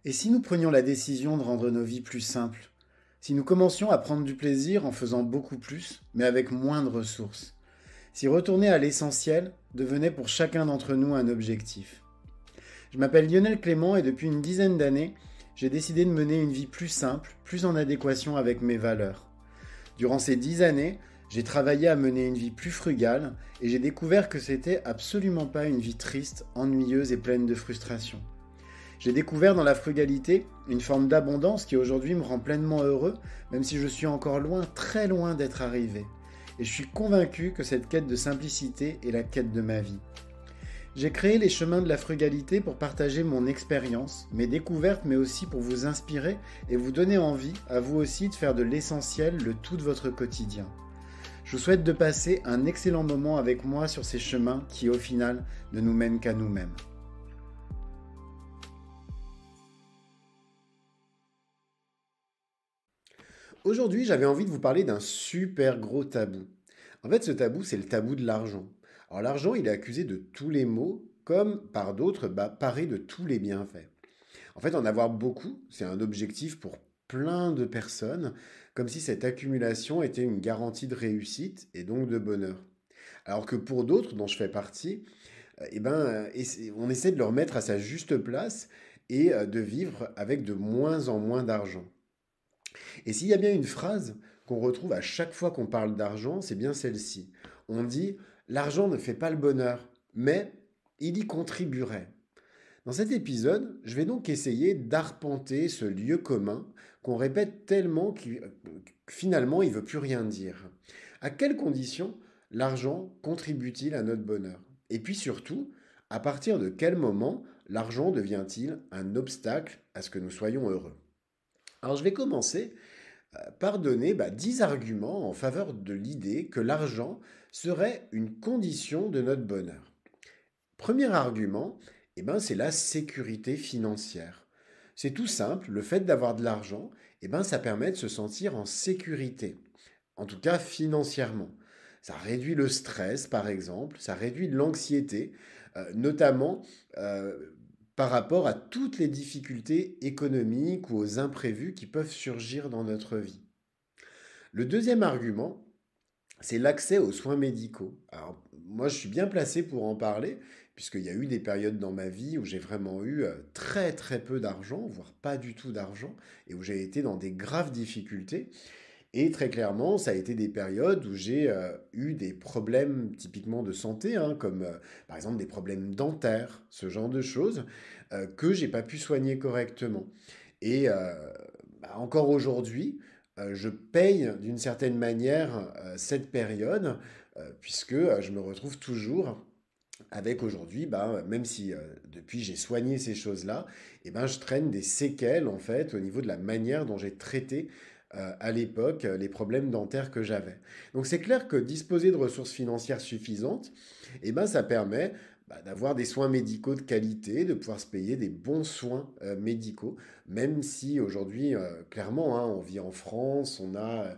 Et si nous prenions la décision de rendre nos vies plus simples? Si nous commencions à prendre du plaisir en faisant beaucoup plus, mais avec moins de ressources? Si retourner à l'essentiel devenait pour chacun d'entre nous un objectif? Je m'appelle Lionel Clément et depuis une dizaine d'années, j'ai décidé de mener une vie plus simple, plus en adéquation avec mes valeurs. Durant ces 10 années, j'ai travaillé à mener une vie plus frugale et j'ai découvert que c'était absolument pas une vie triste, ennuyeuse et pleine de frustration. J'ai découvert dans la frugalité une forme d'abondance qui aujourd'hui me rend pleinement heureux, même si je suis encore loin, très loin d'être arrivé. Et je suis convaincu que cette quête de simplicité est la quête de ma vie. J'ai créé les chemins de la frugalité pour partager mon expérience, mes découvertes, mais aussi pour vous inspirer et vous donner envie, à vous aussi, de faire de l'essentiel le tout de votre quotidien. Je vous souhaite de passer un excellent moment avec moi sur ces chemins qui, au final, ne nous mènent qu'à nous-mêmes. Aujourd'hui, j'avais envie de vous parler d'un super gros tabou. En fait, ce tabou, c'est le tabou de l'argent. Alors l'argent, il est accusé de tous les maux, comme par d'autres, paré de tous les bienfaits. En fait, en avoir beaucoup, c'est un objectif pour plein de personnes, comme si cette accumulation était une garantie de réussite et donc de bonheur. Alors que pour d'autres, dont je fais partie, on essaie de le remettre à sa juste place et de vivre avec de moins en moins d'argent. Et s'il y a bien une phrase qu'on retrouve à chaque fois qu'on parle d'argent, c'est bien celle-ci. On dit: l'argent ne fait pas le bonheur, mais il y contribuerait. Dans cet épisode, je vais donc essayer d'arpenter ce lieu commun qu'on répète tellement que finalement il ne veut plus rien dire. À quelles conditions l'argent contribue-t-il à notre bonheur? Et puis surtout, à partir de quel moment l'argent devient-il un obstacle à ce que nous soyons heureux? Alors je vais commencer par donner 10 arguments en faveur de l'idée que l'argent serait une condition de notre bonheur. Premier argument, c'est la sécurité financière. C'est tout simple, le fait d'avoir de l'argent, ça permet de se sentir en sécurité, en tout cas financièrement. Ça réduit le stress, par exemple, ça réduit l'anxiété, notamment par rapport à toutes les difficultés économiques ou aux imprévus qui peuvent surgir dans notre vie. Le deuxième argument, c'est l'accès aux soins médicaux. Alors, moi, je suis bien placé pour en parler, puisqu'il y a eu des périodes dans ma vie où j'ai vraiment eu très très peu d'argent, voire pas du tout d'argent, et où j'ai été dans des graves difficultés. Et très clairement, ça a été des périodes où j'ai eu des problèmes typiquement de santé, hein, comme par exemple des problèmes dentaires, ce genre de choses, que j'ai pas pu soigner correctement. Et encore aujourd'hui, je paye d'une certaine manière cette période, puisque je me retrouve toujours avec aujourd'hui, même si depuis j'ai soigné ces choses-là, je traîne des séquelles en fait au niveau de la manière dont j'ai traité à l'époque les problèmes dentaires que j'avais. Donc c'est clair que disposer de ressources financières suffisantes, ça permet d'avoir des soins médicaux de qualité, de pouvoir se payer des bons soins médicaux, même si aujourd'hui, clairement, hein, on vit en France, on a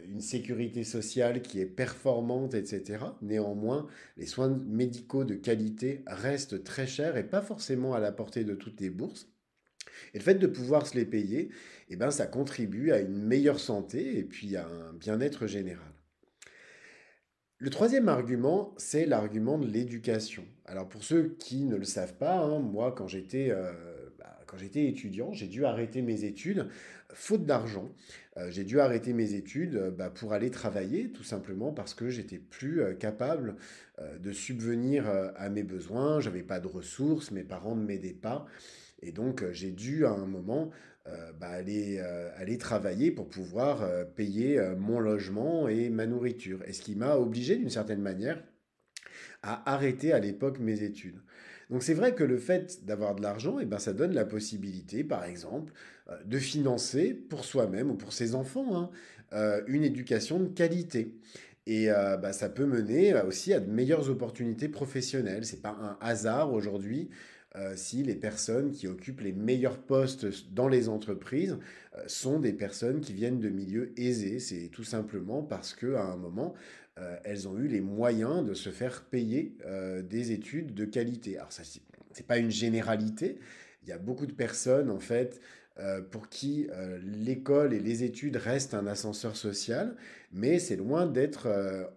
une sécurité sociale qui est performante, etc. Néanmoins, les soins médicaux de qualité restent très chers et pas forcément à la portée de toutes les bourses. Et le fait de pouvoir se les payer, ça contribue à une meilleure santé et puis à un bien-être général. Le troisième argument, c'est l'argument de l'éducation. Alors pour ceux qui ne le savent pas, hein, moi quand j'étais étudiant, j'ai dû arrêter mes études faute d'argent. J'ai dû arrêter mes études pour aller travailler, tout simplement parce que j'étais plus capable de subvenir à mes besoins. J'avais pas de ressources, mes parents ne m'aidaient pas. Et donc j'ai dû à un moment aller travailler pour pouvoir payer mon logement et ma nourriture. Et ce qui m'a obligé d'une certaine manière à arrêter à l'époque mes études. Donc c'est vrai que le fait d'avoir de l'argent, ça donne la possibilité, par exemple, de financer pour soi-même ou pour ses enfants hein, une éducation de qualité. Et ça peut mener aussi à de meilleures opportunités professionnelles. C'est pas un hasard aujourd'hui si les personnes qui occupent les meilleurs postes dans les entreprises sont des personnes qui viennent de milieux aisés. C'est tout simplement parce qu'à un moment, elles ont eu les moyens de se faire payer des études de qualité. Alors ça, c'est pas une généralité, Il y a beaucoup de personnes, en fait, pour qui l'école et les études restent un ascenseur social, mais c'est loin d'être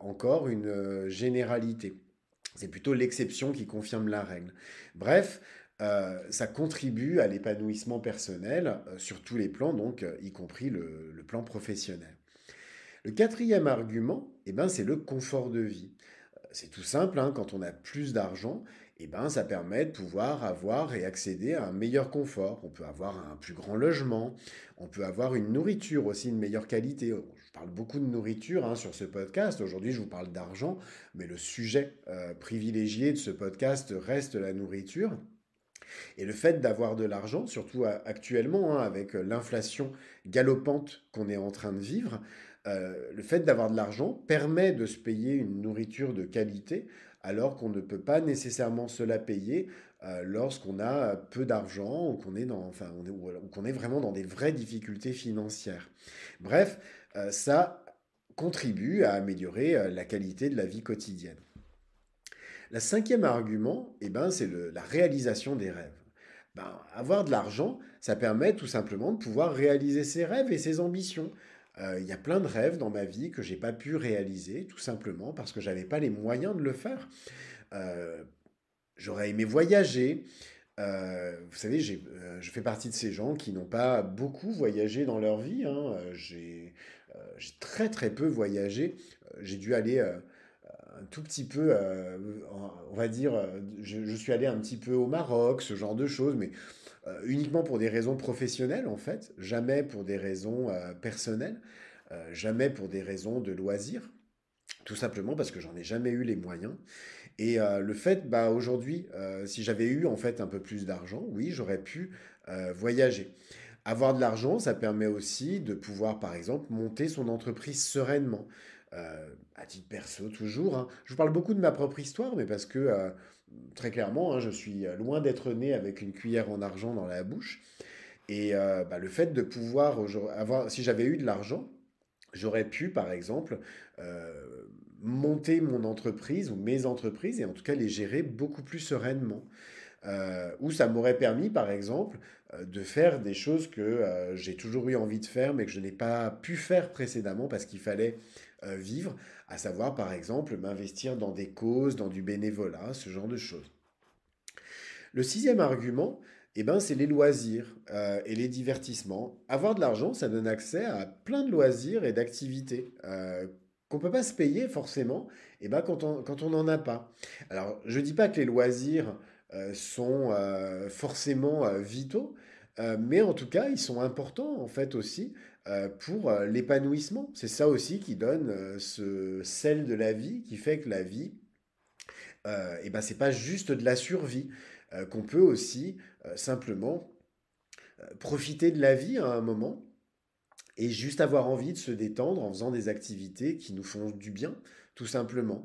encore une généralité. C'est plutôt l'exception qui confirme la règle. Bref, ça contribue à l'épanouissement personnel sur tous les plans, donc y compris le plan professionnel. Le quatrième argument, eh ben, c'est le confort de vie. C'est tout simple, hein, quand on a plus d'argent, eh ben, ça permet de pouvoir avoir et accéder à un meilleur confort. On peut avoir un plus grand logement, on peut avoir une nourriture aussi de meilleure qualité. Je parle beaucoup de nourriture hein, sur ce podcast. Aujourd'hui, je vous parle d'argent, mais le sujet privilégié de ce podcast reste la nourriture. Et le fait d'avoir de l'argent, surtout actuellement, hein, avec l'inflation galopante qu'on est en train de vivre, le fait d'avoir de l'argent permet de se payer une nourriture de qualité, alors qu'on ne peut pas nécessairement se la payer lorsqu'on a peu d'argent ou qu'on est, enfin, ou qu'on est vraiment dans des vraies difficultés financières. Bref, ça contribue à améliorer la qualité de la vie quotidienne. La cinquième argument, eh ben, c'est la réalisation des rêves. Ben, avoir de l'argent, ça permet tout simplement de pouvoir réaliser ses rêves et ses ambitions. Il y a plein de rêves dans ma vie que j'ai pas pu réaliser, tout simplement parce que j'avais pas les moyens de le faire. Euh, J'aurais aimé voyager. Vous savez, je fais partie de ces gens qui n'ont pas beaucoup voyagé dans leur vie, hein. J'ai très très peu voyagé. J'ai dû aller un tout petit peu, on va dire, je suis allé un petit peu au Maroc, ce genre de choses, mais uniquement pour des raisons professionnelles en fait, jamais pour des raisons personnelles, jamais pour des raisons de loisirs, tout simplement parce que j'en ai jamais eu les moyens. Et le fait, bah, aujourd'hui, si j'avais eu en fait un peu plus d'argent, oui, j'aurais pu voyager. Avoir de l'argent, ça permet aussi de pouvoir, par exemple, monter son entreprise sereinement. À titre perso, toujours, hein. Je vous parle beaucoup de ma propre histoire, mais parce que, très clairement, hein, je suis loin d'être né avec une cuillère en argent dans la bouche. Et bah, le fait de pouvoir avoir, si j'avais eu de l'argent, j'aurais pu, par exemple, monter mon entreprise ou mes entreprises et en tout cas les gérer beaucoup plus sereinement. Ou ça m'aurait permis, par exemple, de faire des choses que j'ai toujours eu envie de faire, mais que je n'ai pas pu faire précédemment parce qu'il fallait vivre, à savoir, par exemple, m'investir dans des causes, dans du bénévolat, ce genre de choses. Le sixième argument, eh ben, c'est les loisirs et les divertissements. Avoir de l'argent, ça donne accès à plein de loisirs et d'activités qu'on ne peut pas se payer forcément eh ben, quand on n'en a pas. Alors, je ne dis pas que les loisirs sont forcément vitaux, mais en tout cas, ils sont importants en fait aussi pour l'épanouissement. C'est ça aussi qui donne ce sel de la vie, qui fait que la vie, et ben, c'est pas juste de la survie, qu'on peut aussi simplement profiter de la vie à un moment et juste avoir envie de se détendre en faisant des activités qui nous font du bien, tout simplement.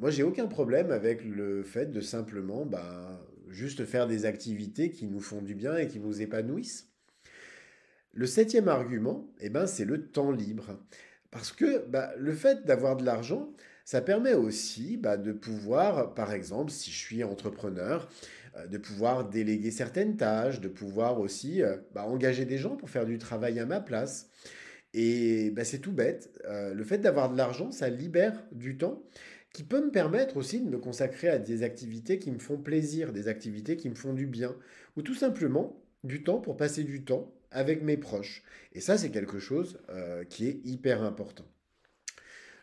Moi, j'ai aucun problème avec le fait de simplement bah, juste faire des activités qui nous font du bien et qui nous épanouissent. Le septième argument, eh ben, c'est le temps libre. Parce que bah, le fait d'avoir de l'argent, ça permet aussi bah, de pouvoir, par exemple, si je suis entrepreneur, de pouvoir déléguer certaines tâches, de pouvoir aussi bah, engager des gens pour faire du travail à ma place. Et bah, c'est tout bête. Le fait d'avoir de l'argent, ça libère du temps qui peut me permettre aussi de me consacrer à des activités qui me font plaisir, des activités qui me font du bien, ou tout simplement du temps pour passer du temps avec mes proches. Et ça, c'est quelque chose qui est hyper important.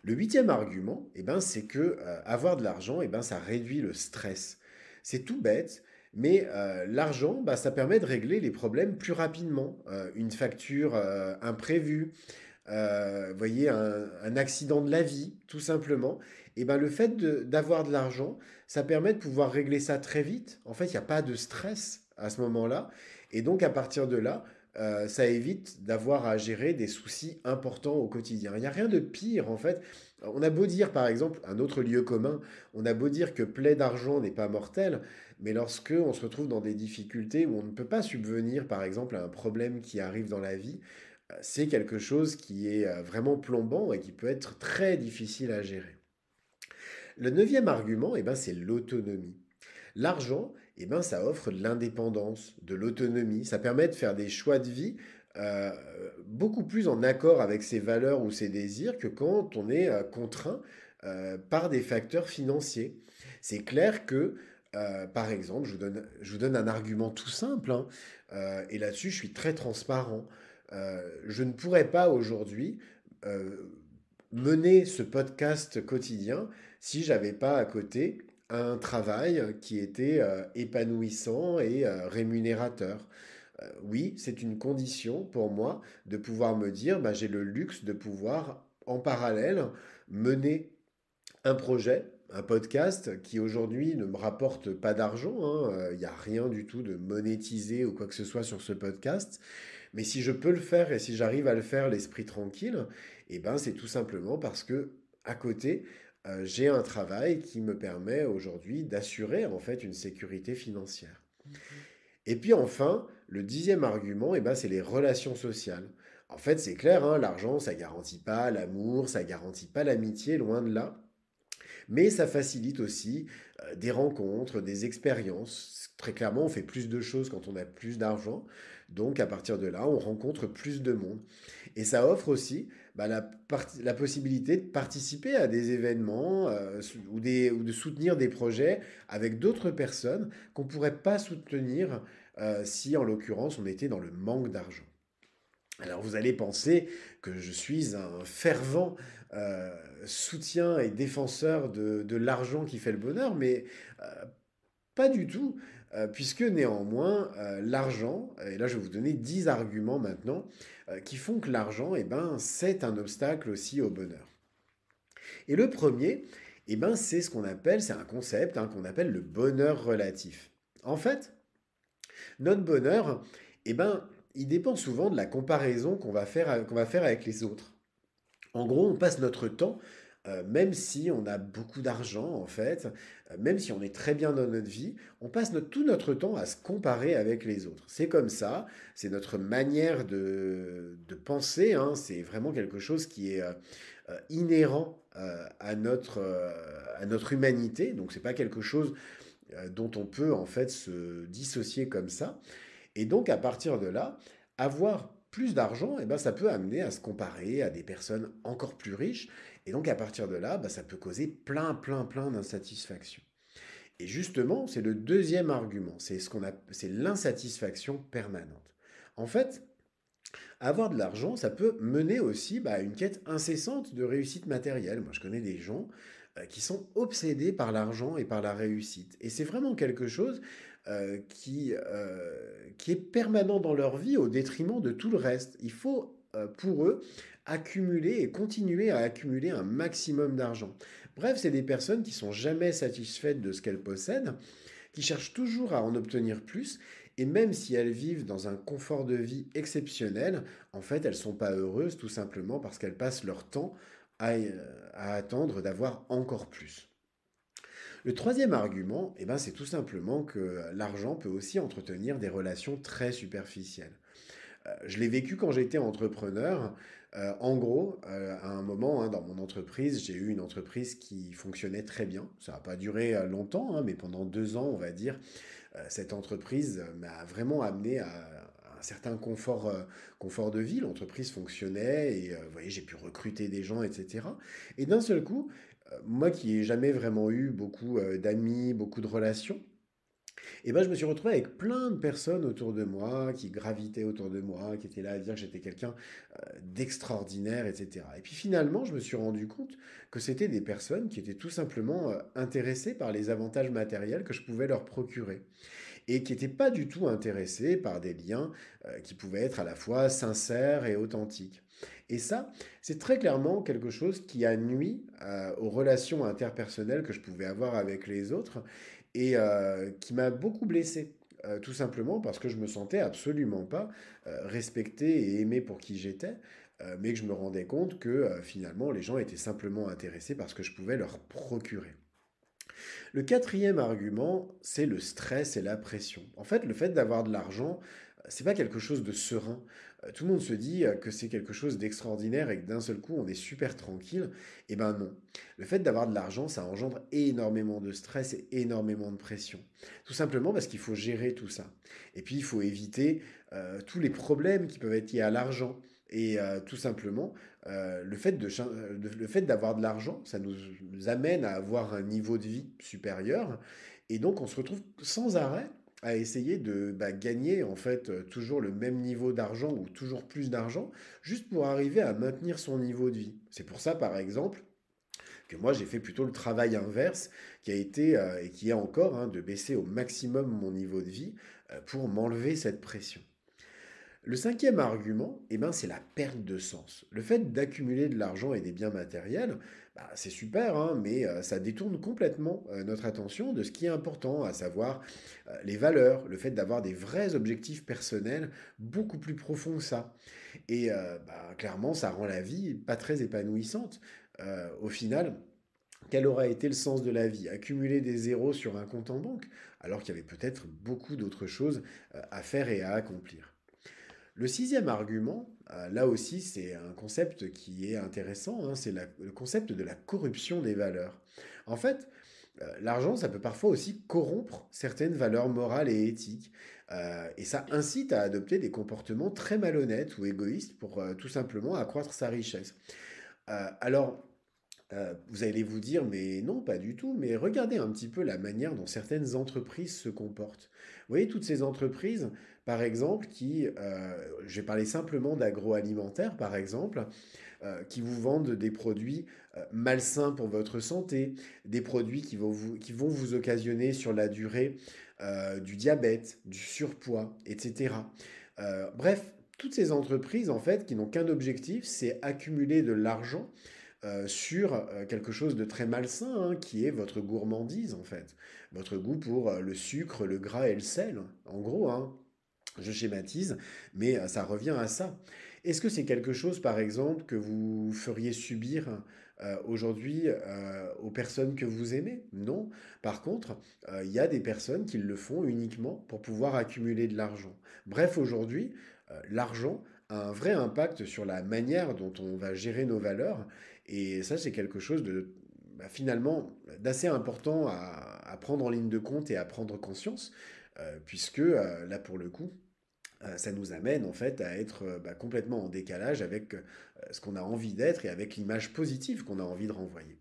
Le huitième argument, eh ben, c'est que avoir de l'argent, eh ben, ça réduit le stress. C'est tout bête, mais l'argent, bah, ça permet de régler les problèmes plus rapidement. Une facture imprévue, vous voyez, un accident de la vie, tout simplement. Et ben, le fait d'avoir de l'argent, ça permet de pouvoir régler ça très vite. En fait, il n'y a pas de stress à ce moment-là. Et donc, à partir de là, ça évite d'avoir à gérer des soucis importants au quotidien. Il n'y a rien de pire, en fait. On a beau dire, par exemple, un autre lieu commun, on a beau dire que plaie d'argent n'est pas mortel, mais lorsque on se retrouve dans des difficultés où on ne peut pas subvenir, par exemple, à un problème qui arrive dans la vie, c'est quelque chose qui est vraiment plombant et qui peut être très difficile à gérer. Le neuvième argument, eh ben, c'est l'autonomie. L'argent, eh ben, ça offre de l'indépendance, de l'autonomie. Ça permet de faire des choix de vie euh, beaucoup plus en accord avec ses valeurs ou ses désirs que quand on est contraint par des facteurs financiers. C'est clair que, par exemple, je vous donne un argument tout simple, hein, et là-dessus, je suis très transparent. Je ne pourrais pas aujourd'hui euh, mener ce podcast quotidien si j'avais pas à côté un travail qui était épanouissant et rémunérateur. Oui, c'est une condition pour moi de pouvoir me dire, bah, j'ai le luxe de pouvoir en parallèle mener un projet, un podcast qui aujourd'hui ne me rapporte pas d'argent, hein. Il n'y a rien du tout de monétisé ou quoi que ce soit sur ce podcast. Mais si je peux le faire et si j'arrive à le faire l'esprit tranquille, eh ben c'est tout simplement parce que à côté, j'ai un travail qui me permet aujourd'hui d'assurer en fait une sécurité financière. Et puis enfin, le dixième argument, eh ben, c'est les relations sociales. En fait, c'est clair, hein, l'argent, ça garantit pas l'amour, ça garantit pas l'amitié, loin de là. Mais ça facilite aussi des rencontres, des expériences. Très clairement, on fait plus de choses quand on a plus d'argent. Donc à partir de là, on rencontre plus de monde. Et ça offre aussi bah, la possibilité de participer à des événements ou de soutenir des projets avec d'autres personnes qu'on ne pourrait pas soutenir si en l'occurrence on était dans le manque d'argent. Alors vous allez penser que je suis un fervent soutien et défenseur de l'argent qui fait le bonheur, mais euh, pas du tout, puisque néanmoins l'argent, et là je vais vous donner 10 arguments maintenant, qui font que l'argent, eh ben, c'est un obstacle aussi au bonheur. Et le premier, eh ben, c'est ce qu'on appelle, c'est un concept hein, qu'on appelle le bonheur relatif. En fait, notre bonheur, eh ben, il dépend souvent de la comparaison qu'on va faire avec les autres. En gros, on passe notre temps, même si on a beaucoup d'argent, en fait, même si on est très bien dans notre vie, on passe tout notre temps à se comparer avec les autres. C'est comme ça, c'est notre manière de penser, hein, c'est vraiment quelque chose qui est inhérent à notre humanité, donc c'est pas quelque chose dont on peut en fait se dissocier comme ça. Et donc, à partir de là, avoir plus d'argent, eh ben, ça peut amener à se comparer à des personnes encore plus riches. Et donc, à partir de là, bah, ça peut causer plein, plein, plein d'insatisfaction. Et justement, c'est le deuxième argument, c'est l'insatisfaction permanente. En fait, avoir de l'argent, ça peut mener aussi bah, à une quête incessante de réussite matérielle. Moi, je connais des gens qui sont obsédés par l'argent et par la réussite. Et c'est vraiment quelque chose qui est permanent dans leur vie au détriment de tout le reste. Il faut, pour eux, accumuler et continuer à accumuler un maximum d'argent. Bref, c'est des personnes qui sont jamais satisfaites de ce qu'elles possèdent, qui cherchent toujours à en obtenir plus, et même si elles vivent dans un confort de vie exceptionnel, en fait, elles ne sont pas heureuses tout simplement parce qu'elles passent leur temps à attendre d'avoir encore plus. Le troisième argument, eh ben, c'est tout simplement que l'argent peut aussi entretenir des relations très superficielles. Je l'ai vécu quand j'étais entrepreneur. En gros, à un moment hein, dans mon entreprise, j'ai eu une entreprise qui fonctionnait très bien. Ça n'a pas duré longtemps, hein, mais pendant 2 ans, on va dire, cette entreprise m'a vraiment amené à un certain confort de vie. L'entreprise fonctionnait et vous voyez, j'ai pu recruter des gens, etc. Et d'un seul coup, moi qui n'ai jamais vraiment eu beaucoup d'amis, beaucoup de relations, et ben, je me suis retrouvé avec plein de personnes autour de moi, qui gravitaient autour de moi, qui étaient là à dire que j'étais quelqu'un d'extraordinaire, etc. Et puis finalement, je me suis rendu compte que c'était des personnes qui étaient tout simplement intéressées par les avantages matériels que je pouvais leur procurer et qui n'étaient pas du tout intéressés par des liens qui pouvaient être à la fois sincères et authentiques. Et ça, c'est très clairement quelque chose qui a nui aux relations interpersonnelles que je pouvais avoir avec les autres et qui m'a beaucoup blessé. Tout simplement parce que je me sentais absolument pas respecté et aimé pour qui j'étais, mais que je me rendais compte que finalement les gens étaient simplement intéressés par ce que je pouvais leur procurer. Le quatrième argument, c'est le stress et la pression. En fait, le fait d'avoir de l'argent, c'est pas quelque chose de serein. Tout le monde se dit que c'est quelque chose d'extraordinaire et que d'un seul coup on est super tranquille. Eh ben non. Le fait d'avoir de l'argent, ça engendre énormément de stress et énormément de pression. Tout simplement parce qu'il faut gérer tout ça. Et puis il faut éviter tous les problèmes qui peuvent être liés à l'argent. Et tout simplement, le fait d'avoir de l'argent, ça nous amène à avoir un niveau de vie supérieur. Et donc on se retrouve sans arrêt à essayer de gagner en fait toujours le même niveau d'argent ou toujours plus d'argent, juste pour arriver à maintenir son niveau de vie. C'est pour ça, par exemple, que moi j'ai fait plutôt le travail inverse, qui a été et qui est encore de baisser au maximum mon niveau de vie pour m'enlever cette pression. Le cinquième argument, eh ben, c'est la perte de sens. Le fait d'accumuler de l'argent et des biens matériels, c'est super, mais ça détourne complètement notre attention de ce qui est important, à savoir les valeurs, le fait d'avoir des vrais objectifs personnels beaucoup plus profonds que ça. Et clairement, ça rend la vie pas très épanouissante. Au final, quel aura été le sens de la vie? Accumuler des zéros sur un compte en banque, alors qu'il y avait peut-être beaucoup d'autres choses à faire et à accomplir. Le sixième argument, là aussi c'est un concept qui est intéressant, c'est le concept de la corruption des valeurs. En fait, l'argent, ça peut parfois aussi corrompre certaines valeurs morales et éthiques, et ça incite à adopter des comportements très malhonnêtes ou égoïstes pour tout simplement accroître sa richesse. Alors, vous allez vous dire, mais non, pas du tout, mais regardez un petit peu la manière dont certaines entreprises se comportent. Vous voyez, toutes ces entreprises, par exemple, je vais parler simplement d'agroalimentaire, par exemple, qui vous vendent des produits malsains pour votre santé, des produits qui vont vous occasionner sur la durée du diabète, du surpoids, etc. Bref, toutes ces entreprises, en fait, qui n'ont qu'un objectif, c'est accumuler de l'argent sur quelque chose de très malsain, qui est votre gourmandise en fait. Votre goût pour le sucre, le gras et le sel, en gros, je schématise, mais ça revient à ça. Est-ce que c'est quelque chose, par exemple, que vous feriez subir aujourd'hui aux personnes que vous aimez? Non. Par contre, il y a des personnes qui le font uniquement pour pouvoir accumuler de l'argent. Bref, aujourd'hui, l'argent a un vrai impact sur la manière dont on va gérer nos valeurs, et ça, c'est quelque chose de finalement d'assez important à prendre en ligne de compte et à prendre conscience, puisque là, pour le coup, ça nous amène en fait à être complètement en décalage avec ce qu'on a envie d'être et avec l'image positive qu'on a envie de renvoyer.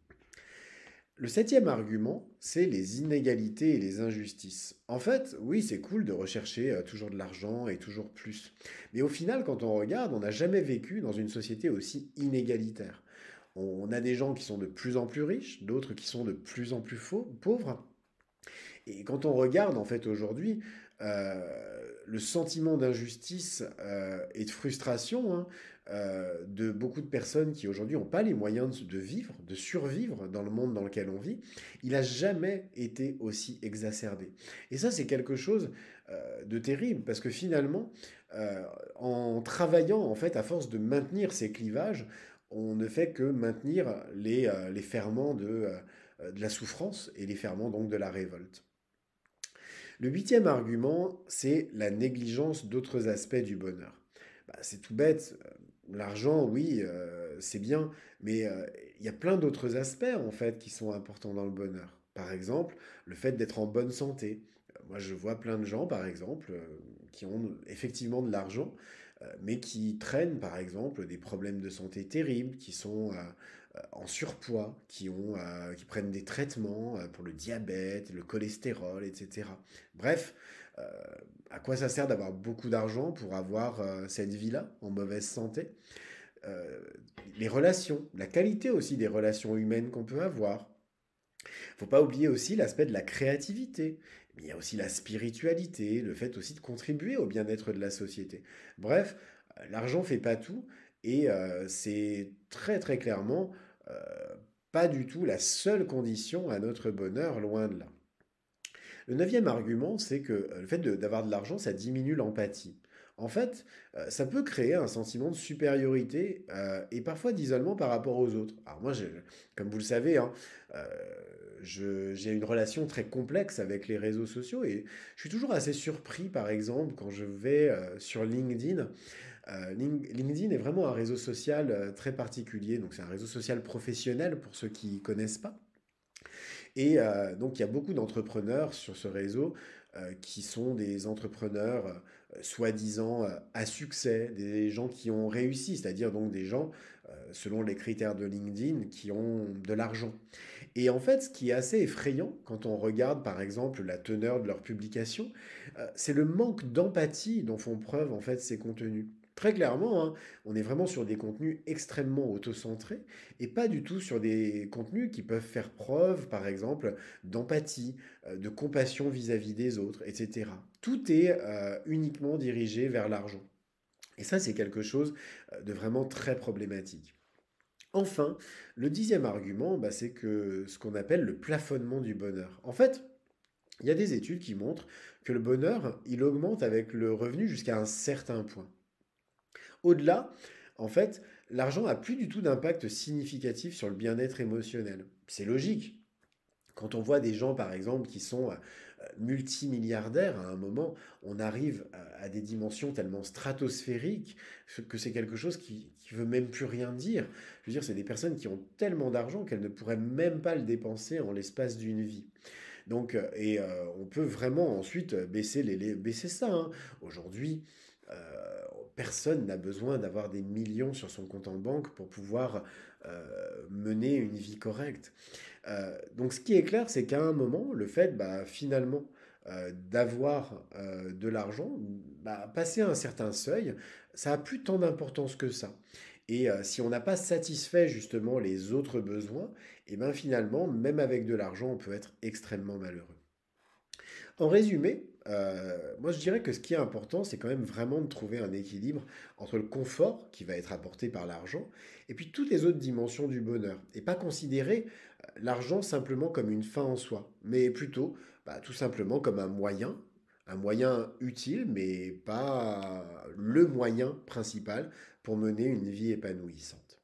Le septième argument, c'est les inégalités et les injustices. En fait, oui, c'est cool de rechercher toujours de l'argent et toujours plus. Mais au final, quand on regarde, on n'a jamais vécu dans une société aussi inégalitaire. On a des gens qui sont de plus en plus riches, d'autres qui sont de plus en plus pauvres. Et quand on regarde en fait aujourd'hui, le sentiment d'injustice et de frustration de beaucoup de personnes qui aujourd'hui n'ont pas les moyens de vivre, de survivre dans le monde dans lequel on vit, il n'a jamais été aussi exacerbé. Et ça, c'est quelque chose de terrible parce que finalement, en travaillant en fait à force de maintenir ces clivages, on ne fait que maintenir les ferments de la souffrance et les ferments donc de la révolte. Le huitième argument, c'est la négligence d'autres aspects du bonheur. C'est tout bête. L'argent, oui, c'est bien, mais il y a plein d'autres aspects en fait qui sont importants dans le bonheur. Par exemple, le fait d'être en bonne santé. Moi, je vois plein de gens, par exemple, qui ont effectivement de l'argent, mais qui traînent, par exemple, des problèmes de santé terribles, qui sont en surpoids, qui prennent des traitements pour le diabète, le cholestérol, etc. Bref, euh, à quoi ça sert d'avoir beaucoup d'argent pour avoir cette vie-là en mauvaise santé? Euh, les relations, la qualité aussi des relations humaines qu'on peut avoir. Faut pas oublier aussi l'aspect de la créativité. Il y a aussi la spiritualité, le fait aussi de contribuer au bien-être de la société. Bref, l'argent fait pas tout et c'est très très clairement euh, pas du tout la seule condition à notre bonheur, loin de là. Le neuvième argument, c'est que le fait d'avoir de l'argent, ça diminue l'empathie. En fait, ça peut créer un sentiment de supériorité, et parfois d'isolement par rapport aux autres. Alors moi, comme vous le savez, hein, heu, j'ai une relation très complexe avec les réseaux sociaux et je suis toujours assez surpris, par exemple, quand je vais, sur LinkedIn. LinkedIn est vraiment un réseau social, très particulier, donc c'est un réseau social professionnel pour ceux qui connaissent pas. Et donc, il y a beaucoup d'entrepreneurs sur ce réseau qui sont des entrepreneurs soi-disant à succès, des gens qui ont réussi, c'est-à-dire donc des gens, selon les critères de LinkedIn, qui ont de l'argent. Et en fait, ce qui est assez effrayant quand on regarde par exemple la teneur de leurs publications, c'est le manque d'empathie dont font preuve en fait ces contenus. Très clairement, hein, on est vraiment sur des contenus extrêmement autocentrés et pas du tout sur des contenus qui peuvent faire preuve, par exemple, d'empathie, de compassion vis-à-vis des autres, etc. Tout est uniquement dirigé vers l'argent. Et ça, c'est quelque chose de vraiment très problématique. Enfin, le dixième argument, bah, c'est que ce qu'on appelle le plafonnement du bonheur. En fait, il y a des études qui montrent que le bonheur, il augmente avec le revenu jusqu'à un certain point. Au-delà, en fait, l'argent n'a plus du tout d'impact significatif sur le bien-être émotionnel. C'est logique. Quand on voit des gens, par exemple, qui sont multimilliardaires, à un moment, on arrive à des dimensions tellement stratosphériques que c'est quelque chose qui veut même plus rien dire. Je veux dire, c'est des personnes qui ont tellement d'argent qu'elles ne pourraient même pas le dépenser en l'espace d'une vie. Donc, on peut vraiment ensuite baisser ça, hein. Aujourd'hui, personne n'a besoin d'avoir des millions sur son compte en banque pour pouvoir mener une vie correcte. Donc ce qui est clair, c'est qu'à un moment, le fait, bah, finalement, d'avoir de l'argent, bah, passer un certain seuil, ça a plus tant d'importance que ça. Et si on n'a pas satisfait justement les autres besoins, et ben finalement, même avec de l'argent, on peut être extrêmement malheureux. En résumé, moi je dirais que ce qui est important, c'est quand même vraiment de trouver un équilibre entre le confort qui va être apporté par l'argent et puis toutes les autres dimensions du bonheur. Et pas considérer l'argent simplement comme une fin en soi, mais plutôt bah, tout simplement comme un moyen utile, mais pas le moyen principal pour mener une vie épanouissante.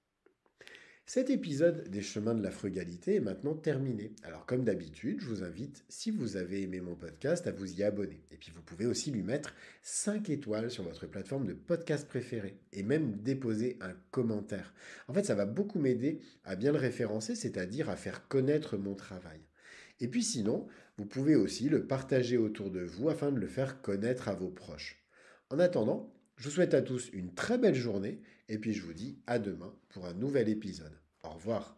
Cet épisode des chemins de la frugalité est maintenant terminé. Alors comme d'habitude, je vous invite, si vous avez aimé mon podcast, à vous y abonner. Et puis vous pouvez aussi lui mettre 5 étoiles sur votre plateforme de podcast préférée et même déposer un commentaire. En fait, ça va beaucoup m'aider à bien le référencer, c'est-à-dire à faire connaître mon travail. Et puis sinon, vous pouvez aussi le partager autour de vous afin de le faire connaître à vos proches. En attendant, je vous souhaite à tous une très belle journée et puis je vous dis à demain pour un nouvel épisode. Au revoir.